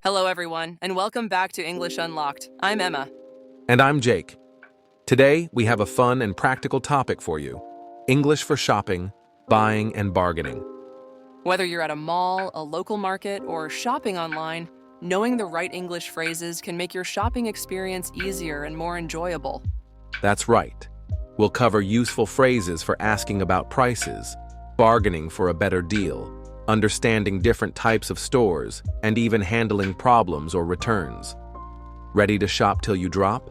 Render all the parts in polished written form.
Hello, everyone, and welcome back to English Unlocked. I'm Emma. And I'm Jake. Today, we have a fun and practical topic for you: English for shopping, buying, and bargaining. Whether you're at a mall, a local market, or shopping online, knowing the right English phrases can make your shopping experience easier and more enjoyable. That's right. We'll cover useful phrases for asking about prices, bargaining for a better deal, understanding different types of stores, and even handling problems or returns. Ready to shop till you drop?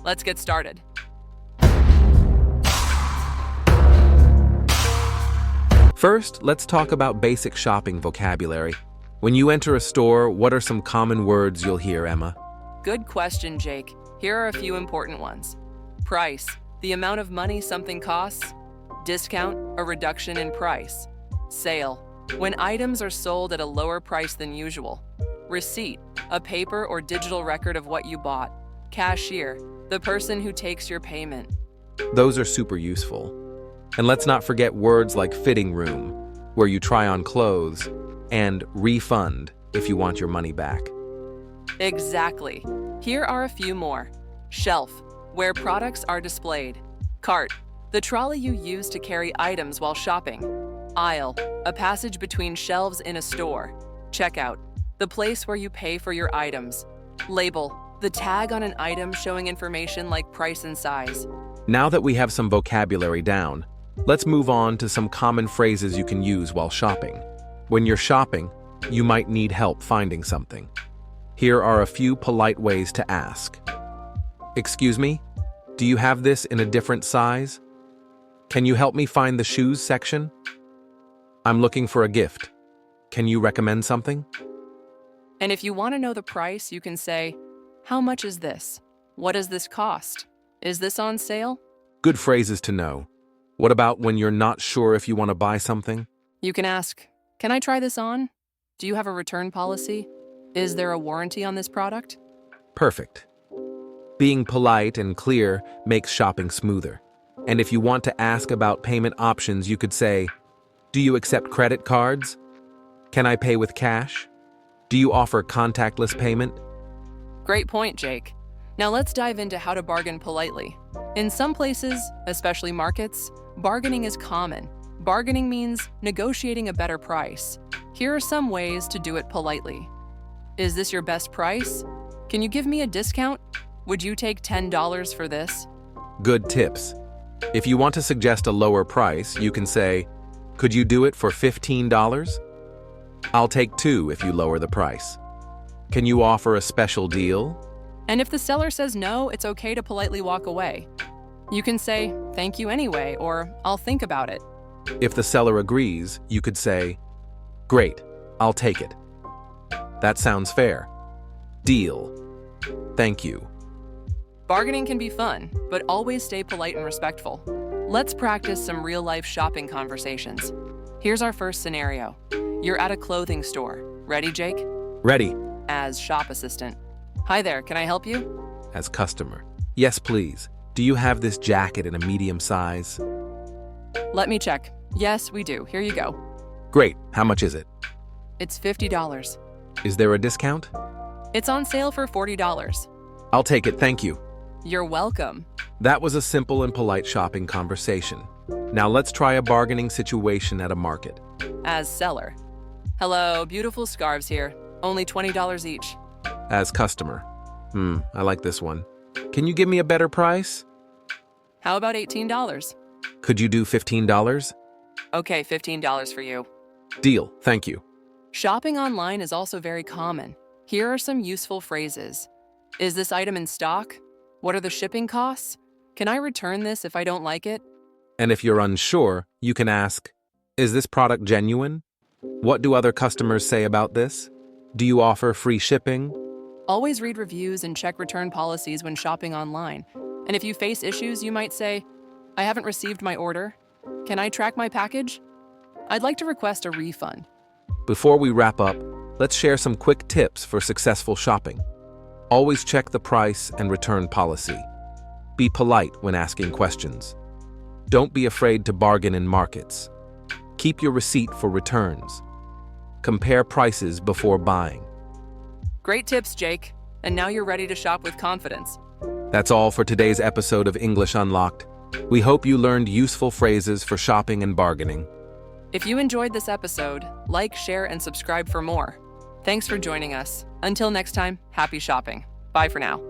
Let's get started. First, let's talk about basic shopping vocabulary. When you enter a store, what are some common words you'll hear, Emma? Good question, Jake. Here are a few important ones. Price, the amount of money something costs. Discount, a reduction in price. Sale, when items are sold at a lower price than usual. Receipt, a paper or digital record of what you bought. Cashier, the person who takes your payment. Those are super useful. And let's not forget words like fitting room, where you try on clothes, and refund if you want your money back. Exactly. Here are a few more. Shelf, where products are displayed. Cart, the trolley you use to carry items while shopping. Aisle, a passage between shelves in a store. Checkout, the place where you pay for your items. Label, the tag on an item showing information like price and size. Now that we have some vocabulary down, let's move on to some common phrases you can use while shopping. When you're shopping, you might need help finding something. Here are a few polite ways to ask. Excuse me, do you have this in a different size? Can you help me find the shoes section? I'm looking for a gift. Can you recommend something? And if you want to know the price, you can say, how much is this? What does this cost? Is this on sale? Good phrases to know. What about when you're not sure if you want to buy something? You can ask, can I try this on? Do you have a return policy? Is there a warranty on this product? Perfect. Being polite and clear makes shopping smoother. And if you want to ask about payment options, you could say, do you accept credit cards? Can I pay with cash? Do you offer contactless payment? Great point, Jake. Now let's dive into how to bargain politely. In some places, especially markets, bargaining is common. Bargaining means negotiating a better price. Here are some ways to do it politely. Is this your best price? Can you give me a discount? Would you take $10 for this? Good tips. If you want to suggest a lower price, you can say, could you do it for $15? I'll take $2 if you lower the price. Can you offer a special deal? And if the seller says no, it's okay to politely walk away. You can say, thank you anyway, or I'll think about it. If the seller agrees, you could say, great, I'll take it. That sounds fair. Deal. Thank you. Bargaining can be fun, but always stay polite and respectful. Let's practice some real-life shopping conversations. Here's our first scenario. You're at a clothing store. Ready, Jake? Ready. As shop assistant. Hi there, can I help you? As customer. Yes, please. Do you have this jacket in a medium size? Let me check. Yes, we do. Here you go. Great. How much is it? It's $50. Is there a discount? It's on sale for $40. I'll take it, thank you. You're welcome. That was a simple and polite shopping conversation. Now let's try a bargaining situation at a market. As seller. Hello, beautiful scarves here. Only $20 each. As customer. I like this one. Can you give me a better price? How about $18? Could you do $15? Okay, $15 for you. Deal, thank you. Shopping online is also very common. Here are some useful phrases. Is this item in stock? What are the shipping costs? Can I return this if I don't like it? And if you're unsure, you can ask, is this product genuine? What do other customers say about this? Do you offer free shipping? Always read reviews and check return policies when shopping online. And if you face issues, you might say, I haven't received my order. Can I track my package? I'd like to request a refund. Before we wrap up, let's share some quick tips for successful shopping. Always check the price and return policy. Be polite when asking questions. Don't be afraid to bargain in markets. Keep your receipt for returns. Compare prices before buying. Great tips, Jake. And now you're ready to shop with confidence. That's all for today's episode of English Unlocked. We hope you learned useful phrases for shopping and bargaining. If you enjoyed this episode, like, share, and subscribe for more. Thanks for joining us. Until next time, happy shopping. Bye for now.